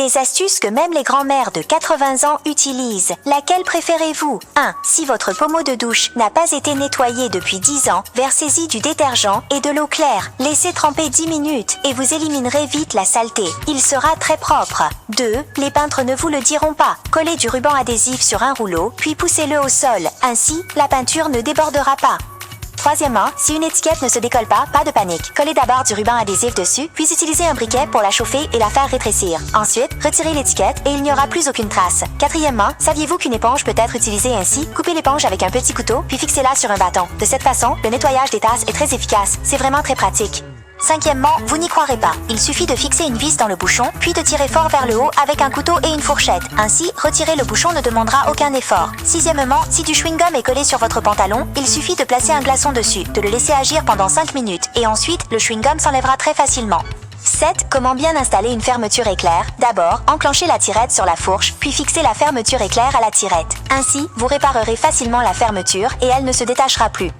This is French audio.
Des astuces que même les grands-mères de 80 ans utilisent. Laquelle préférez-vous? 1. Si votre pommeau de douche n'a pas été nettoyé depuis 10 ans, versez-y du détergent et de l'eau claire. Laissez tremper 10 minutes et vous éliminerez vite la saleté. Il sera très propre. 2. Les peintres ne vous le diront pas. Collez du ruban adhésif sur un rouleau, puis poussez-le au sol. Ainsi, la peinture ne débordera pas. Troisièmement, si une étiquette ne se décolle pas de panique. Collez d'abord du ruban adhésif dessus, puis utilisez un briquet pour la chauffer et la faire rétrécir. Ensuite, retirez l'étiquette et il n'y aura plus aucune trace. Quatrièmement, saviez-vous qu'une éponge peut être utilisée ainsi? Coupez l'éponge avec un petit couteau, puis fixez-la sur un bâton. De cette façon, le nettoyage des tasses est très efficace. C'est vraiment très pratique. Cinquièmement, vous n'y croirez pas. Il suffit de fixer une vis dans le bouchon, puis de tirer fort vers le haut avec un couteau et une fourchette. Ainsi, retirer le bouchon ne demandera aucun effort. Sixièmement, si du chewing-gum est collé sur votre pantalon, il suffit de placer un glaçon dessus, de le laisser agir pendant 5 minutes, et ensuite, le chewing-gum s'enlèvera très facilement. 7. Comment bien installer une fermeture éclair? D'abord, enclenchez la tirette sur la fourche, puis fixez la fermeture éclair à la tirette. Ainsi, vous réparerez facilement la fermeture et elle ne se détachera plus.